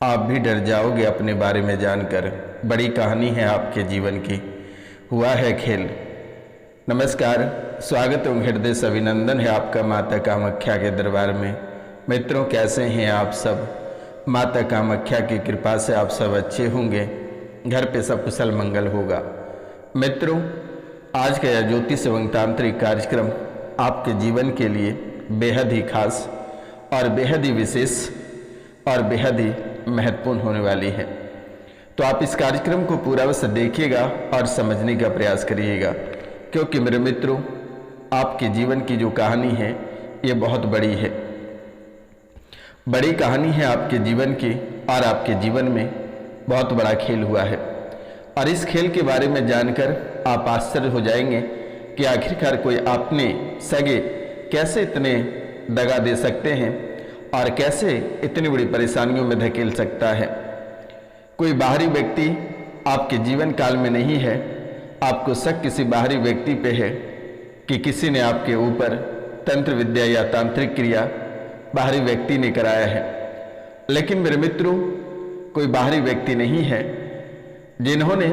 आप भी डर जाओगे अपने बारे में जानकर। बड़ी कहानी है आपके जीवन की, हुआ है खेल। नमस्कार, स्वागत एवं हृदय से अभिनंदन है आपका माता कामाख्या के दरबार में। मित्रों, कैसे हैं आप सब? माता कामाख्या की कृपा से आप सब अच्छे होंगे, घर पे सब कुशल मंगल होगा। मित्रों, आज का यह ज्योतिष एवं तांत्रिक कार्यक्रम आपके जीवन के लिए बेहद ही खास और बेहद ही विशेष और बेहद ही महत्वपूर्ण होने वाली है। तो आप इस कार्यक्रम को पूरा वैसे देखिएगा और समझने का प्रयास करिएगा, क्योंकि मेरे मित्रों, आपके जीवन की जो कहानी है ये बहुत बड़ी है। बड़ी कहानी है आपके जीवन की, और आपके जीवन में बहुत बड़ा खेल हुआ है। और इस खेल के बारे में जानकर आप आश्चर्य हो जाएंगे कि आखिरकार कोई अपने सगे कैसे इतने दगा दे सकते हैं और कैसे इतनी बड़ी परेशानियों में धकेल सकता है। कोई बाहरी व्यक्ति आपके जीवन काल में नहीं है, आपको शक किसी बाहरी व्यक्ति पे है कि किसी ने आपके ऊपर तंत्र विद्या या तांत्रिक क्रिया बाहरी व्यक्ति ने कराया है। लेकिन मेरे मित्रों, कोई बाहरी व्यक्ति नहीं है जिन्होंने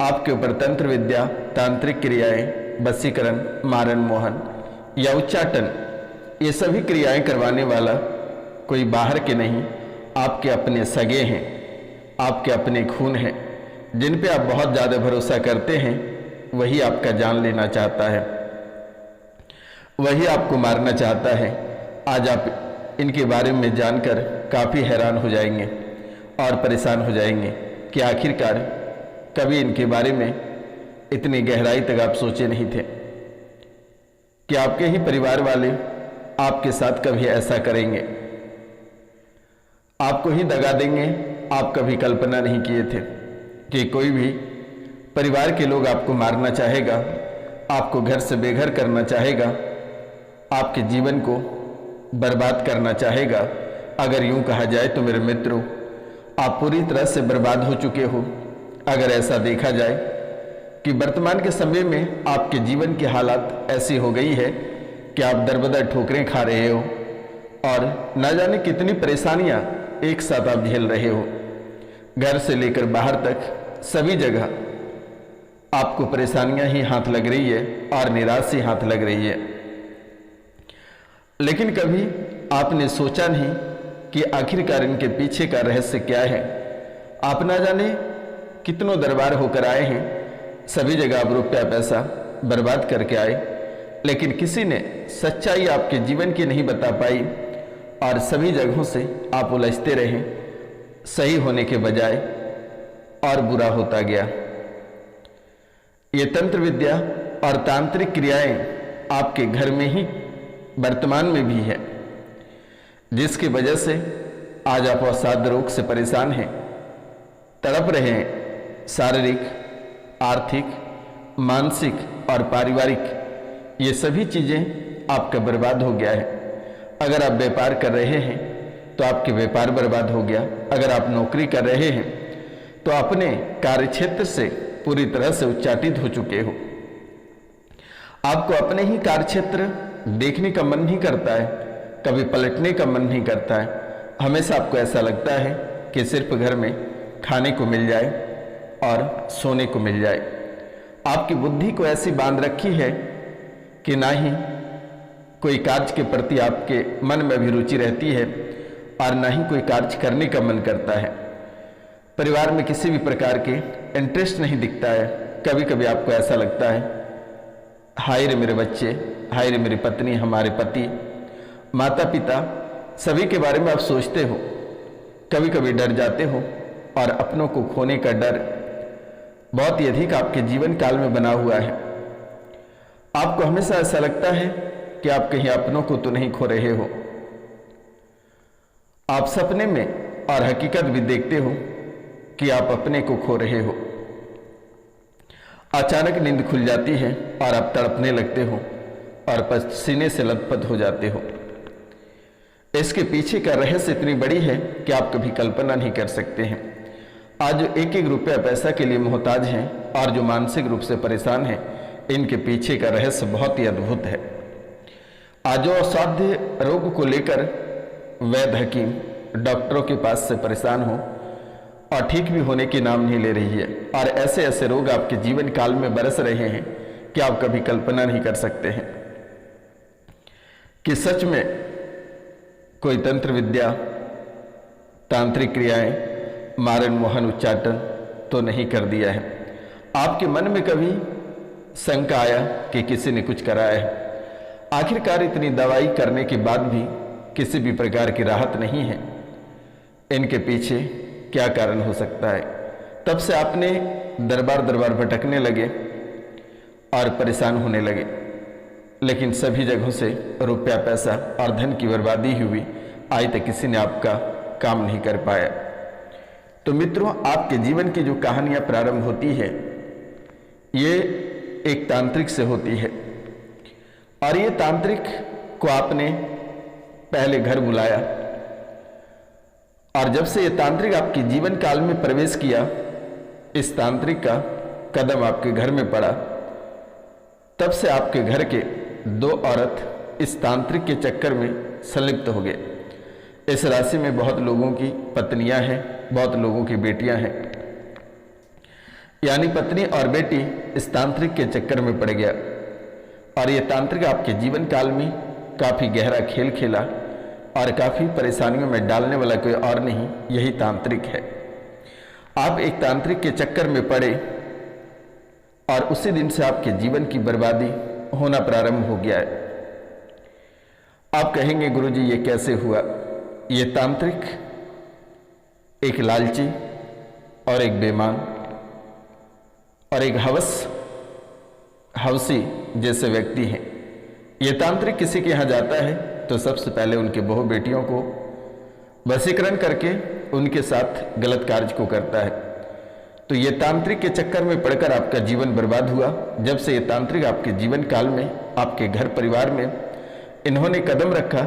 आपके ऊपर तंत्र विद्या, तांत्रिक क्रियाएं, वशीकरण, मारण मोहन या उच्चाटन, ये सभी क्रियाएं करवाने वाला कोई बाहर के नहीं, आपके अपने सगे हैं, आपके अपने खून हैं, जिन पे आप बहुत ज़्यादा भरोसा करते हैं। वही आपका जान लेना चाहता है, वही आपको मारना चाहता है। आज आप इनके बारे में जानकर काफ़ी हैरान हो जाएंगे और परेशान हो जाएंगे कि आखिरकार कभी इनके बारे में इतनी गहराई तक आप सोचे नहीं थे कि आपके ही परिवार वाले आपके साथ कभी ऐसा करेंगे, आपको ही दगा देंगे। आप कभी कल्पना नहीं किए थे कि कोई भी परिवार के लोग आपको मारना चाहेगा, आपको घर से बेघर करना चाहेगा, आपके जीवन को बर्बाद करना चाहेगा। अगर यूं कहा जाए तो मेरे मित्रों, आप पूरी तरह से बर्बाद हो चुके हो। अगर ऐसा देखा जाए कि वर्तमान के समय में आपके जीवन की हालात ऐसी हो गई है कि आप दरबदर ठोकरें खा रहे हो और न जाने कितनी परेशानियां एक साथ आप झेल रहे हो। घर से लेकर बाहर तक सभी जगह आपको परेशानियां ही हाथ लग रही है और निराश ही हाथ लग रही है। लेकिन कभी आपने सोचा नहीं कि आखिरकार इनके पीछे का रहस्य क्या है। आप ना जाने कितनों दरबार होकर आए हैं, सभी जगह आप रुपया पैसा बर्बाद करके आए, लेकिन किसी ने सच्चाई आपके जीवन की नहीं बता पाई और सभी जगहों से आप उलझते रहे, सही होने के बजाय और बुरा होता गया। ये तंत्र विद्या और तांत्रिक क्रियाएं आपके घर में ही वर्तमान में भी है, जिसकी वजह से आज आप अवसाद रोग से परेशान हैं, तड़प रहे हैं। शारीरिक, आर्थिक, मानसिक और पारिवारिक ये सभी चीजें आपका बर्बाद हो गया है। अगर आप व्यापार कर रहे हैं तो आपके व्यापार बर्बाद हो गया। अगर आप नौकरी कर रहे हैं तो अपने कार्यक्षेत्र से पूरी तरह से उच्चाटित हो चुके हो। आपको अपने ही कार्यक्षेत्र देखने का मन नहीं करता है, कभी पलटने का मन नहीं करता है। हमेशा आपको ऐसा लगता है कि सिर्फ घर में खाने को मिल जाए और सोने को मिल जाए। आपकी बुद्धि को ऐसी बांध रखी है कि ना ही कोई कार्य के प्रति आपके मन में भी रुचि रहती है और ना ही कोई कार्य करने का मन करता है। परिवार में किसी भी प्रकार के इंटरेस्ट नहीं दिखता है। कभी कभी आपको ऐसा लगता है, हाय रे मेरे बच्चे, हाय रे मेरी पत्नी, हमारे पति, माता पिता, सभी के बारे में आप सोचते हो। कभी कभी डर जाते हो और अपनों को खोने का डर बहुत ही अधिक आपके जीवन काल में बना हुआ है। आपको हमेशा ऐसा लगता है कि आप कहीं अपनों को तो नहीं खो रहे हो। आप सपने में और हकीकत भी देखते हो कि आप अपने को खो रहे हो। अचानक नींद खुल जाती है और आप तड़पने लगते हो और पसीने से लथपथ हो जाते हो। इसके पीछे का रहस्य इतनी बड़ी है कि आप कभी कल्पना नहीं कर सकते हैं। आज जो एक एक रुपया पैसा के लिए मोहताज हैं और जो मानसिक रूप से परेशान हैं, इनके पीछे का रहस्य बहुत ही अद्भुत है। आज जो असाध्य रोग को लेकर वैद्य हकीम डॉक्टरों के पास से परेशान हो और ठीक भी होने की नाम नहीं ले रही है, और ऐसे ऐसे रोग आपके जीवन काल में बरस रहे हैं कि आप कभी कल्पना नहीं कर सकते हैं कि सच में कोई तंत्र विद्या, तांत्रिक क्रियाएं, मारण मोहन उच्चाटन तो नहीं कर दिया है। आपके मन में कभी शंका आया कि किसी ने कुछ कराया है? आखिरकार इतनी दवाई करने के बाद भी किसी भी प्रकार की राहत नहीं है। इनके पीछे क्या कारण हो सकता है? तब से आपने दरबार दरबार भटकने लगे और परेशान होने लगे, लेकिन सभी जगहों से रुपया पैसा और धन की बर्बादी ही हुई। आज तक किसी ने आपका काम नहीं कर पाया। तो मित्रों, आपके जीवन की जो कहानियां प्रारंभ होती है ये एक तांत्रिक से होती है, और ये तांत्रिक को आपने पहले घर बुलाया, और जब से ये तांत्रिक आपके जीवन काल में प्रवेश किया, इस तांत्रिक का कदम आपके घर में पड़ा, तब से आपके घर के 2 औरत इस तांत्रिक के चक्कर में संलिप्त हो गए। इस राशि में बहुत लोगों की पत्नियां हैं, बहुत लोगों की बेटियां हैं, यानी पत्नी और बेटी इस तांत्रिक के चक्कर में पड़ गया, और ये तांत्रिक आपके जीवन काल में काफी गहरा खेल खेला, और काफी परेशानियों में डालने वाला कोई और नहीं, यही तांत्रिक है। आप एक तांत्रिक के चक्कर में पड़े और उसी दिन से आपके जीवन की बर्बादी होना प्रारंभ हो गया है। आप कहेंगे गुरुजी ये कैसे हुआ? ये तांत्रिक एक लालची और एक बेईमान और एक हवसी जैसे व्यक्ति हैं। ये तांत्रिक किसी के यहाँ जाता है तो सबसे पहले उनके बहू बेटियों को वशीकरण करके उनके साथ गलत कार्य को करता है। तो ये तांत्रिक के चक्कर में पड़कर आपका जीवन बर्बाद हुआ। जब से ये तांत्रिक आपके जीवन काल में आपके घर परिवार में इन्होंने कदम रखा,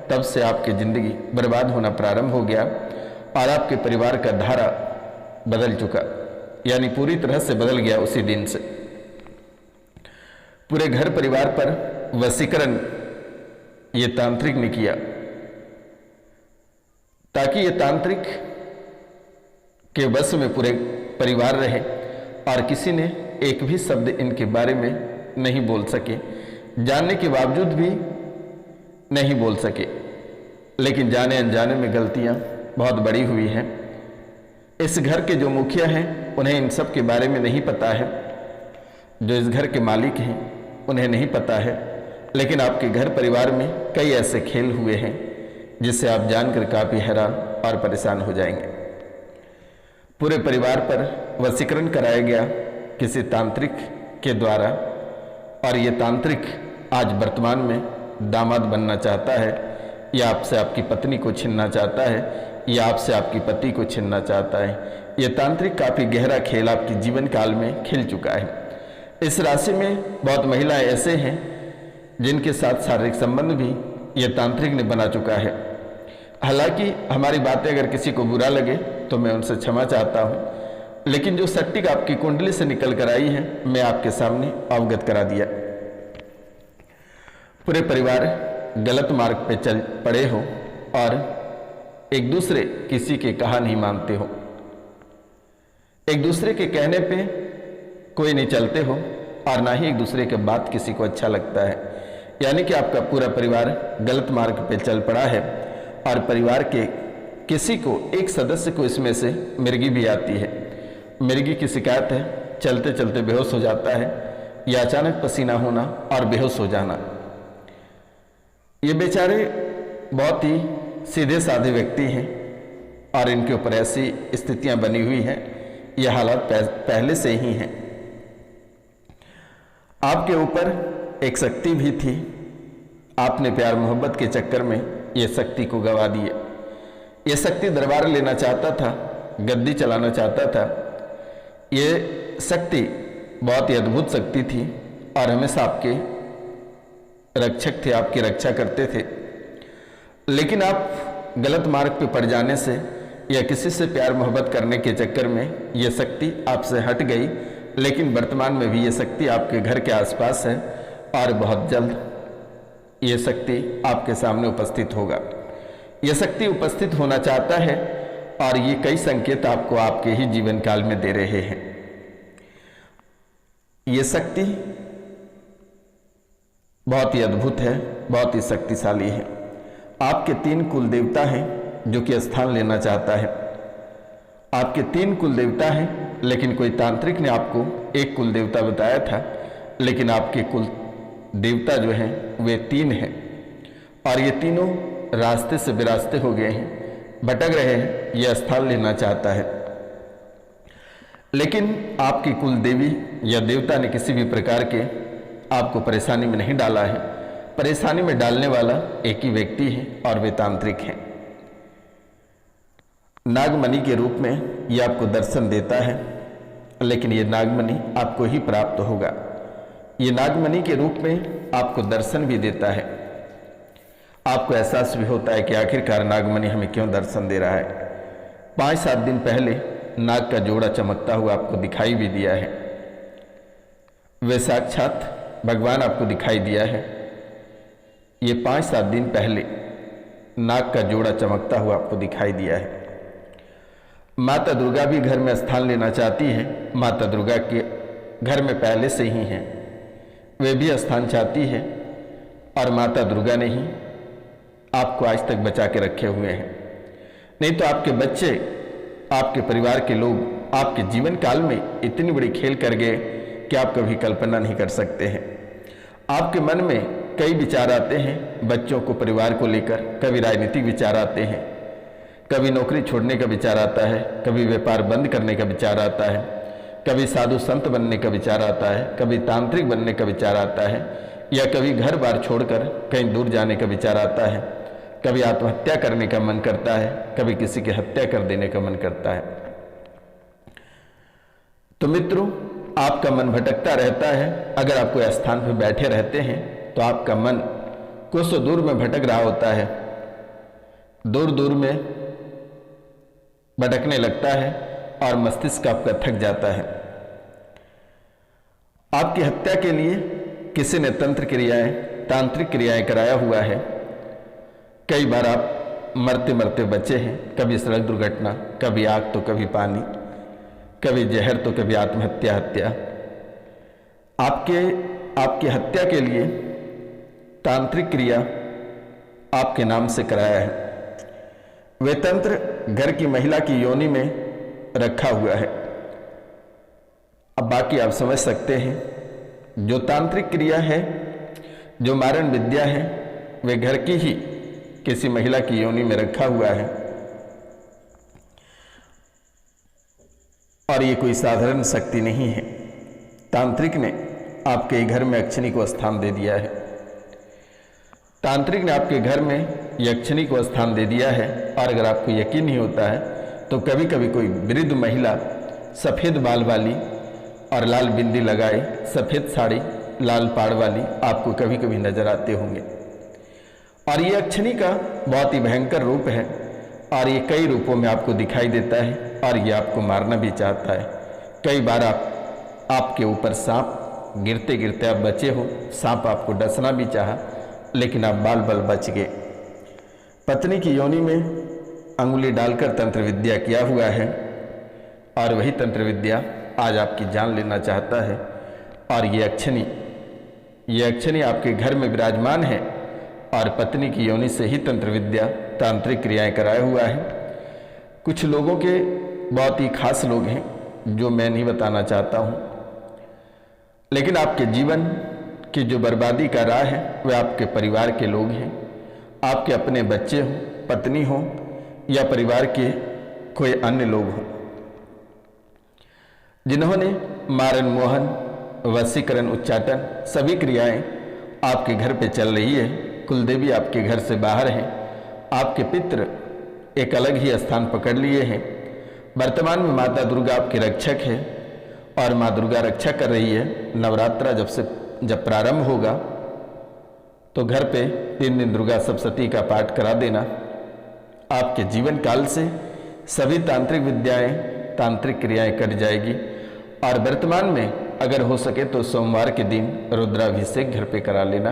तब से आपकी जिंदगी बर्बाद होना प्रारंभ हो गया, और आपके परिवार का धारा बदल चुका, यानी पूरी तरह से बदल गया। उसी दिन से पूरे घर परिवार पर वशीकरण ये तांत्रिक ने किया, ताकि ये तांत्रिक के वश में पूरे परिवार रहे, और किसी ने एक भी शब्द इनके बारे में नहीं बोल सके, जानने के बावजूद भी नहीं बोल सके। लेकिन जाने अनजाने में गलतियां बहुत बड़ी हुई हैं। इस घर के जो मुखिया हैं उन्हें इन सब के बारे में नहीं पता है, जो इस घर के मालिक हैं उन्हें नहीं पता है, लेकिन आपके घर परिवार में कई ऐसे खेल हुए हैं जिससे आप जानकर काफ़ी हैरान और परेशान हो जाएंगे। पूरे परिवार पर वशीकरण कराया गया किसी तांत्रिक के द्वारा, और ये तांत्रिक आज वर्तमान में दामाद बनना चाहता है, या आपसे आपकी पत्नी को छीनना चाहता है, या आपसे आपकी पति को छीनना चाहता है। ये तांत्रिक काफ़ी गहरा खेल आपके जीवन काल में खेल चुका है। इस राशि में बहुत महिलाएं ऐसे हैं जिनके साथ शारीरिक संबंध भी ये तांत्रिक ने बना चुका है। हालांकि हमारी बातें अगर किसी को बुरा लगे तो मैं उनसे क्षमा चाहता हूँ, लेकिन जो सट्टिक आपकी कुंडली से निकल कर आई है मैं आपके सामने अवगत करा दिया। पूरे परिवार गलत मार्ग पे चल पड़े हो और एक दूसरे किसी के कहा नहीं मानते हो, एक दूसरे के कहने पे कोई नहीं चलते हो, और ना ही एक दूसरे के बात किसी को अच्छा लगता है। यानी कि आपका पूरा परिवार गलत मार्ग पे चल पड़ा है, और परिवार के किसी को, एक सदस्य को इसमें से मिर्गी भी आती है। मिर्गी की शिकायत है, चलते चलते बेहोश हो जाता है, या अचानक पसीना होना और बेहोश हो जाना। ये बेचारे बहुत ही सीधे साधे व्यक्ति हैं, और इनके ऊपर ऐसी स्थितियां बनी हुई हैं, ये हालात पहले से ही हैं। आपके ऊपर एक शक्ति भी थी, आपने प्यार मोहब्बत के चक्कर में ये शक्ति को गवा दिए। ये शक्ति दरबार लेना चाहता था, गद्दी चलाना चाहता था। ये शक्ति बहुत ही अद्भुत शक्ति थी, और हमेशा आपके रक्षक थे, आपकी रक्षा करते थे। लेकिन आप गलत मार्ग पे पड़ जाने से या किसी से प्यार मोहब्बत करने के चक्कर में ये शक्ति आपसे हट गई। लेकिन वर्तमान में भी ये शक्ति आपके घर के आसपास है, और बहुत जल्द ये शक्ति आपके सामने उपस्थित होगा। यह शक्ति उपस्थित होना चाहता है और ये कई संकेत आपको आपके ही जीवन काल में दे रहे हैं। ये शक्ति बहुत ही अद्भुत है, बहुत ही शक्तिशाली है। आपके 3 कुल देवता हैं जो कि स्थान लेना चाहता है। आपके 3 कुल देवता हैं, लेकिन कोई तांत्रिक ने आपको एक कुल देवता बताया था, लेकिन आपके कुल देवता जो हैं वे 3 हैं और ये तीनों रास्ते से विरास्ते हो गए हैं, भटक रहे हैं। यह स्थान लेना चाहता है, लेकिन आपकी कुल देवी या देवता ने किसी भी प्रकार के आपको परेशानी में नहीं डाला है। परेशानी में डालने वाला एक ही व्यक्ति है और वे तांत्रिक हैं। नागमणि के रूप में यह आपको दर्शन देता है, लेकिन ये नागमणि आपको ही प्राप्त होगा। ये नागमणि के रूप में आपको दर्शन भी देता है। आपको एहसास भी होता है कि आखिरकार नागमणि हमें क्यों दर्शन दे रहा है। 5-7 दिन पहले नाग का जोड़ा चमकता हुआ आपको दिखाई भी दिया है। वे साक्षात भगवान आपको दिखाई दिया है। ये 5-7 दिन पहले नाग का जोड़ा चमकता हुआ आपको दिखाई दिया है। माता दुर्गा भी घर में स्थान लेना चाहती है। माता दुर्गा के घर में पहले से ही हैं, वे भी स्थान चाहती है और माता दुर्गा ने ही आपको आज तक बचा के रखे हुए हैं। नहीं तो आपके बच्चे, आपके परिवार के लोग आपके जीवन काल में इतनी बड़ी खेल कर गए कि आप कभी कल्पना नहीं कर सकते हैं। आपके मन में कई विचार आते हैं बच्चों को, परिवार को लेकर। कभी राजनीतिक विचार आते हैं, कभी नौकरी छोड़ने का विचार आता है, कभी व्यापार बंद करने का विचार आता है, कभी साधु संत बनने का विचार आता है, कभी तांत्रिक बनने का विचार आता है, या कभी घर बार छोड़कर कहीं दूर जाने का विचार आता है, कभी आत्महत्या करने का मन करता है, कभी किसी की हत्या कर देने का मन करता है। तो मित्रों, आपका मन भटकता रहता है। अगर आप कोई स्थान पर बैठे रहते हैं तो आपका मन कुछ दूर में भटक रहा होता है, दूर दूर में भटकने लगता है और मस्तिष्क आपका थक जाता है। आपकी हत्या के लिए किसी ने तंत्र क्रियाएं, तांत्रिक क्रियाएं कराया हुआ है। कई बार आप मरते मरते बचे हैं, कभी सड़क दुर्घटना, कभी आग तो कभी पानी, कभी जहर तो कभी हत्या। आपकी हत्या के लिए तांत्रिक क्रिया आपके नाम से कराया है। वे तंत्र घर की महिला की योनि में रखा हुआ है। अब बाकी आप समझ सकते हैं। जो तांत्रिक क्रिया है, जो मारण विद्या है, वे घर की ही किसी महिला की योनि में रखा हुआ है और ये कोई साधारण शक्ति नहीं है। तांत्रिक ने आपके घर में यक्षिणी को स्थान दे दिया है। तांत्रिक ने आपके घर में यक्षिणी को स्थान दे दिया है। और अगर आपको यकीन नहीं होता है तो कभी कभी कोई वृद्ध महिला सफ़ेद बाल वाली और लाल बिंदी लगाए, सफ़ेद साड़ी, लाल पाड़ वाली आपको कभी कभी नजर आते होंगे। और ये यक्षिणी का बहुत ही भयंकर रूप है और ये कई रूपों में आपको दिखाई देता है और ये आपको मारना भी चाहता है। कई बार आपके ऊपर सांप गिरते गिरते आप बचे हो, सांप आपको डसना भी चाहा, लेकिन आप बाल बाल बच गए। पत्नी की योनि में अंगुली डालकर तंत्र विद्या किया हुआ है और वही तंत्र विद्या आज आपकी जान लेना चाहता है। और ये यक्षिणी आपके घर में विराजमान है और पत्नी की योनि से ही तंत्र विद्या, तांत्रिक क्रियाएं कराया हुआ है। कुछ लोगों के बहुत ही खास लोग हैं जो मैं नहीं बताना चाहता हूं, लेकिन आपके जीवन की जो बर्बादी का राह है वह आपके परिवार के लोग हैं। आपके अपने बच्चे हों, पत्नी हो या परिवार के कोई अन्य लोग हों, जिन्होंने मारण, मोहन, वशीकरण, उच्चाटन सभी क्रियाएं आपके घर पे चल रही है। कुलदेवी आपके घर से बाहर हैं। आपके पितृ एक अलग ही स्थान पकड़ लिए हैं। वर्तमान में माता दुर्गा आपके रक्षक है और माँ दुर्गा रक्षा कर रही है। नवरात्रा जब प्रारंभ होगा तो घर पे 3 दिन दुर्गा सप्तशती का पाठ करा देना। आपके जीवन काल से सभी तांत्रिक विद्याएं, तांत्रिक क्रियाएं कट जाएगी। और वर्तमान में अगर हो सके तो सोमवार के दिन रुद्राभिषेक घर पे करा लेना।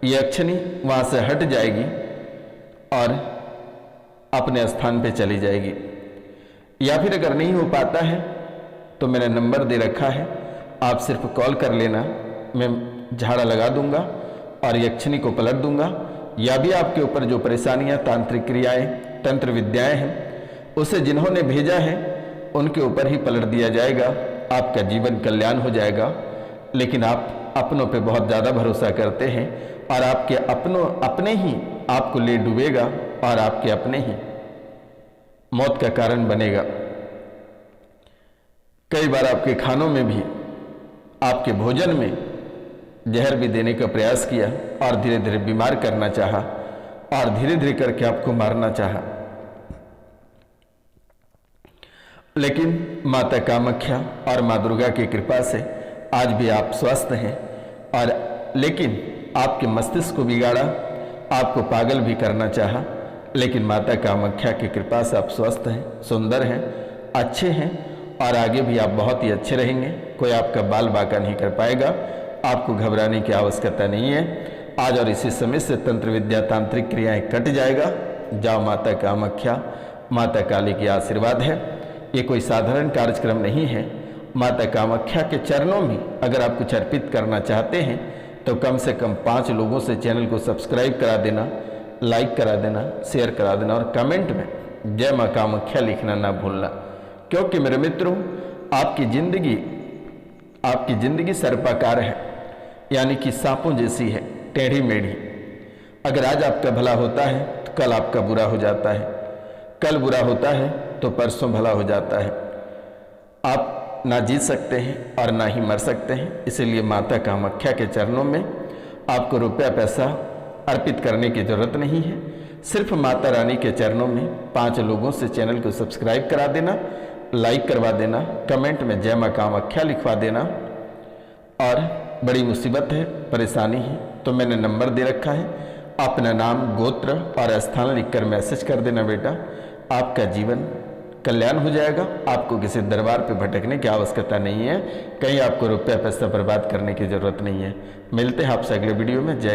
ये यक्षिणी वहाँ से हट जाएगी और अपने स्थान पे चली जाएगी। या फिर अगर नहीं हो पाता है तो मैंने नंबर दे रखा है, आप सिर्फ कॉल कर लेना, मैं झाड़ा लगा दूंगा और यक्षिणी को पलट दूंगा। या भी आपके ऊपर जो परेशानियां, तांत्रिक क्रियाएं, तंत्र विद्याएं हैं, उसे जिन्होंने भेजा है उनके ऊपर ही पलट दिया जाएगा, आपका जीवन कल्याण हो जाएगा। लेकिन आप अपनों पे बहुत ज़्यादा भरोसा करते हैं और आपके अपने ही आपको ले डूबेगा और आपके अपने ही मौत का कारण बनेगा। कई बार आपके खानों में भी, आपके भोजन में जहर भी देने का प्रयास किया और धीरे धीरे बीमार करना चाहा और धीरे धीरे करके आपको मारना चाहा। लेकिन माता कामाख्या और माँ दुर्गा की कृपा से आज भी आप स्वस्थ हैं। और लेकिन आपके मस्तिष्क को बिगाड़ा, आपको पागल भी करना चाहा, लेकिन माता कामाख्या की कृपा से आप स्वस्थ हैं, सुंदर हैं, अच्छे हैं और आगे भी आप बहुत ही अच्छे रहेंगे। कोई आपका बाल बांका नहीं कर पाएगा, आपको घबराने की आवश्यकता नहीं है। आज और इसी समय से तंत्र विद्या, तांत्रिक क्रियाएं कट जाएगा। जाओ, माता कामाख्या, माता काली की आशीर्वाद है। ये कोई साधारण कार्यक्रम नहीं है। माता कामाख्या के चरणों में अगर आप कुछ अर्पित करना चाहते हैं तो कम से कम 5 लोगों से चैनल को सब्सक्राइब करा देना, लाइक करा देना, शेयर करा देना और कमेंट में जय माँ कामाख्या लिखना ना भूलना। क्योंकि मेरे मित्रों, आपकी जिंदगी सर्पाकार है, यानी कि सांपों जैसी है, टेढ़ी मेढ़ी। अगर आज आपका भला होता है तो कल आपका बुरा हो जाता है, कल बुरा होता है तो परसों भला हो जाता है। आप ना जीत सकते हैं और ना ही मर सकते हैं। इसलिए माता कामाख्या के चरणों में आपको रुपया पैसा अर्पित करने की जरूरत नहीं है। सिर्फ माता रानी के चरणों में 5 लोगों से चैनल को सब्सक्राइब करा देना, लाइक करवा देना, कमेंट में जय माँ कामाख्या लिखवा देना। और बड़ी मुसीबत है, परेशानी है तो मैंने नंबर दे रखा है, अपना नाम, गोत्र और स्थान लिखकर मैसेज कर देना बेटा। आपका जीवन कल्याण हो जाएगा। आपको किसी दरबार पे भटकने की आवश्यकता नहीं है, कहीं आपको रुपया पैसा बर्बाद करने की जरूरत नहीं है। मिलते हैं आपसे अगले वीडियो में। जय